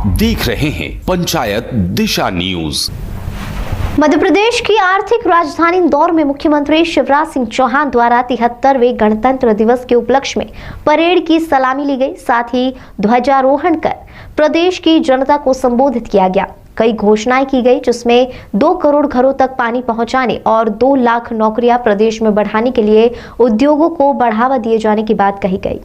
आप देख रहे हैं पंचायत दिशा न्यूज। मध्य प्रदेश की आर्थिक राजधानी इंदौर में मुख्यमंत्री शिवराज सिंह चौहान द्वारा 73वें गणतंत्र दिवस के उपलक्ष्य में परेड की सलामी ली गई। साथ ही ध्वजारोहण कर प्रदेश की जनता को संबोधित किया गया। कई घोषणाएं की गई, जिसमें 2 करोड़ घरों तक पानी पहुंचाने और 2 लाख नौकरियां प्रदेश में बढ़ाने के लिए उद्योगों को बढ़ावा दिए जाने की बात कही गई।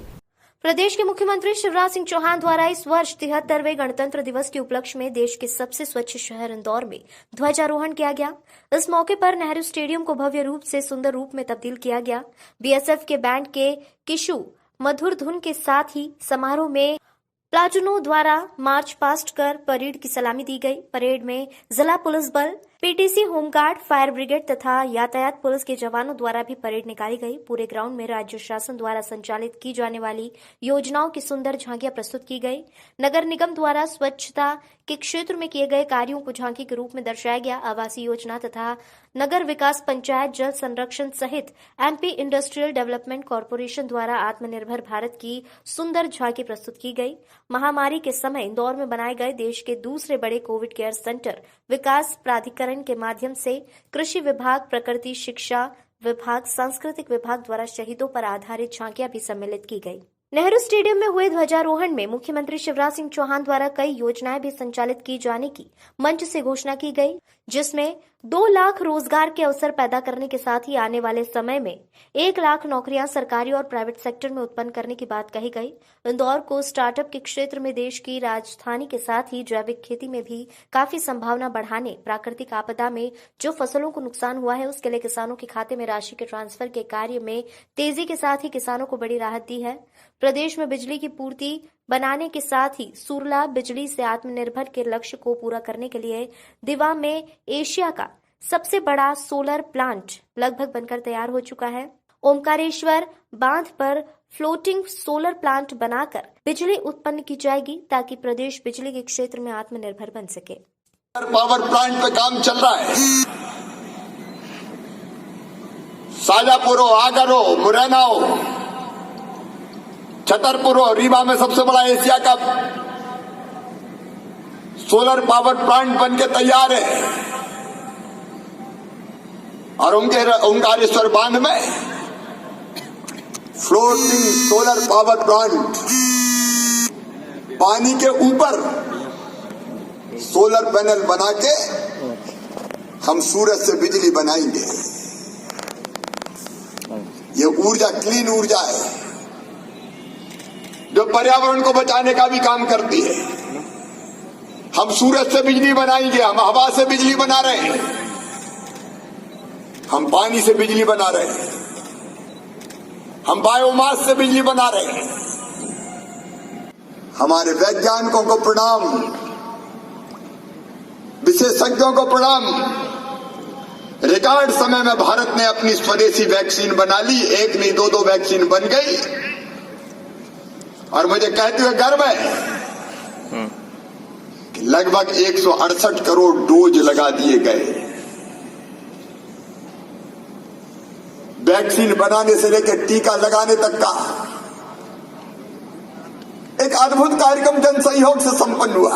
प्रदेश के मुख्यमंत्री शिवराज सिंह चौहान द्वारा इस वर्ष 73वें गणतंत्र दिवस के उपलक्ष्य में देश के सबसे स्वच्छ शहर इंदौर में ध्वजारोहण किया गया। इस मौके पर नेहरू स्टेडियम को भव्य रूप से सुंदर रूप में तब्दील किया गया। बीएसएफ के बैंड के किशु मधुर धुन के साथ ही समारोह में प्लाटूनों द्वारा मार्च पास्ट कर परेड की सलामी दी गई। परेड में जिला पुलिस बल, पीटीसी, होमगार्ड, फायर ब्रिगेड तथा यातायात पुलिस के जवानों द्वारा भी परेड निकाली गई। पूरे ग्राउंड में राज्य शासन द्वारा संचालित की जाने वाली योजनाओं की सुंदर झांकियां प्रस्तुत की गई। नगर निगम द्वारा स्वच्छता के क्षेत्र में किए गए कार्यों को झांकी के रूप में दर्शाया गया। आवासीय योजना तथा नगर विकास, पंचायत, जल संरक्षण सहित एमपी इंडस्ट्रियल डेवलपमेंट कॉरपोरेशन द्वारा आत्मनिर्भर भारत की सुंदर झांकी प्रस्तुत की गई। महामारी के समय इंदौर में बनाए गए देश के दूसरे बड़े कोविड केयर सेंटर विकास प्राधिकरण के माध्यम से कृषि विभाग, प्रकृति शिक्षा विभाग, सांस्कृतिक विभाग द्वारा शहीदों पर आधारित झांकियां भी सम्मिलित की गई। नेहरू स्टेडियम में हुए ध्वजारोहण में मुख्यमंत्री शिवराज सिंह चौहान द्वारा कई योजनाएं भी संचालित की जाने की मंच से घोषणा की गई, जिसमें 2 लाख रोजगार के अवसर पैदा करने के साथ ही आने वाले समय में 1 लाख नौकरियां सरकारी और प्राइवेट सेक्टर में उत्पन्न करने की बात कही गई। इंदौर को स्टार्टअप के क्षेत्र में देश की राजधानी के साथ ही जैविक खेती में भी काफी संभावना बढ़ाने, प्राकृतिक आपदा में जो फसलों को नुकसान हुआ है उसके लिए किसानों के खाते में राशि के ट्रांसफर के कार्य में तेजी के साथ ही किसानों को बड़ी राहत दी है। प्रदेश में बिजली की पूर्ति बनाने के साथ ही सूरला बिजली से आत्मनिर्भर के लक्ष्य को पूरा करने के लिए दिवा में एशिया का सबसे बड़ा सोलर प्लांट लगभग बनकर तैयार हो चुका है। ओमकारेश्वर बांध पर फ्लोटिंग सोलर प्लांट बनाकर बिजली उत्पन्न की जाएगी ताकि प्रदेश बिजली के क्षेत्र में आत्मनिर्भर बन सके। पावर प्लांट पे काम चल रहा है। शाजापुर हो, आगर हो, मुरैना हो, छतरपुर और रीवा में सबसे बड़ा एशिया का सोलर पावर प्लांट बनके तैयार है। और ओंकारेश्वर बांध में फ्लोटिंग सोलर पावर प्लांट, पानी के ऊपर सोलर पैनल बना के हम सूरज से बिजली बनाएंगे। ये ऊर्जा क्लीन ऊर्जा है जो पर्यावरण को बचाने का भी काम करती है। हम सूरज से बिजली बनाएंगे, हम हवा से बिजली बना रहे हैं, हम पानी से बिजली बना रहे हैं, हम बायोमास से बिजली बना रहे हैं। हमारे वैज्ञानिकों को प्रणाम, विशेषज्ञों को प्रणाम। रिकॉर्ड समय में भारत ने अपनी स्वदेशी वैक्सीन बना ली। 1 नहीं 2 वैक्सीन बन गई और मुझे कहते हुए गर्व है कि लगभग 168 करोड़ डोज लगा दिए गए। वैक्सीन बनाने से लेकर टीका लगाने तक का एक अद्भुत कार्यक्रम जन सहयोग से संपन्न हुआ।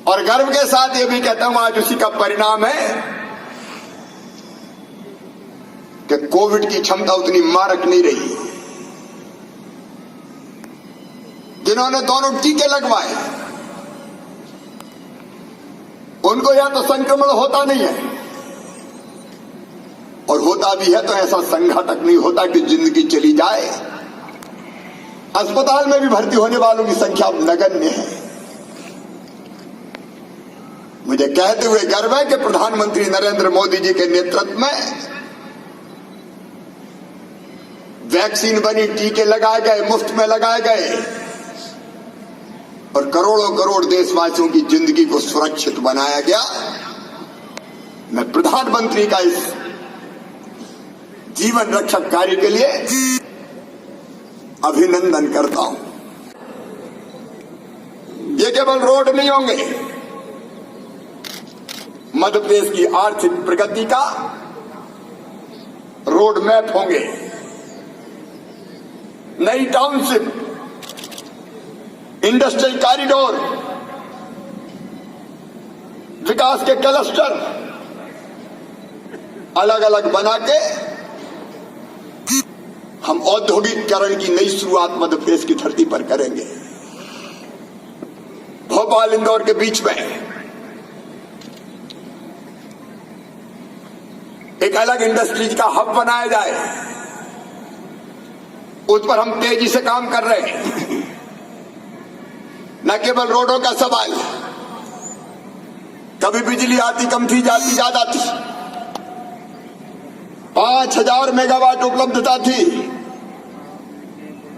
और गर्व के साथ ये भी कहता हूं आज उसी का परिणाम है कि कोविड की क्षमता उतनी मारक नहीं रही। जिन्होंने दोनों टीके लगवाए उनको या तो संक्रमण होता नहीं है और होता भी है तो ऐसा संघातक नहीं होता कि जिंदगी चली जाए। अस्पताल में भी भर्ती होने वालों की संख्या नगण्य है। मुझे कहते हुए गर्व है कि प्रधानमंत्री नरेंद्र मोदी जी के नेतृत्व में वैक्सीन बनी, टीके लगाए गए, मुफ्त में लगाए गए और करोड़ों करोड़ देशवासियों की जिंदगी को सुरक्षित बनाया गया। मैं प्रधानमंत्री का इस जीवन रक्षक कार्य के लिए अभिनंदन करता हूं। ये केवल रोड नहीं होंगे, मध्य प्रदेश की आर्थिक प्रगति का रोड मैप होंगे। नई टाउनशिप, इंडस्ट्रियल कॉरिडोर, विकास के क्लस्टर अलग अलग बना के हम औद्योगिकरण की नई शुरुआत मध्य प्रदेश की धरती पर करेंगे। भोपाल इंदौर के बीच में एक अलग इंडस्ट्रीज का हब बनाया जाए, उस पर हम तेजी से काम कर रहे हैं। न केवल रोडों का सवाल, कभी बिजली आती कम थी, जाती ज्यादा थी। 5000 मेगावाट उपलब्धता थी,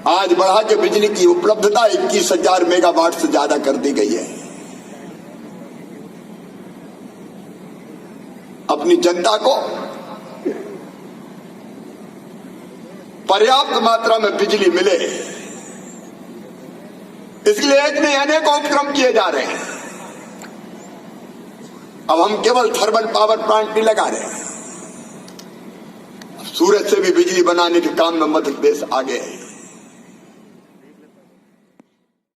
आज बढ़ा के बिजली की उपलब्धता 21,000 मेगावाट से ज्यादा कर दी गई है। अपनी जनता को पर्याप्त मात्रा में बिजली मिले, इसलिए एक नहीं अनेक उपक्रम किए जा रहे हैं। अब हम केवल थर्मल पावर प्लांट नहीं लगा रहे हैं, सूरज से भी बिजली बनाने के काम में मध्य प्रदेश आगे है।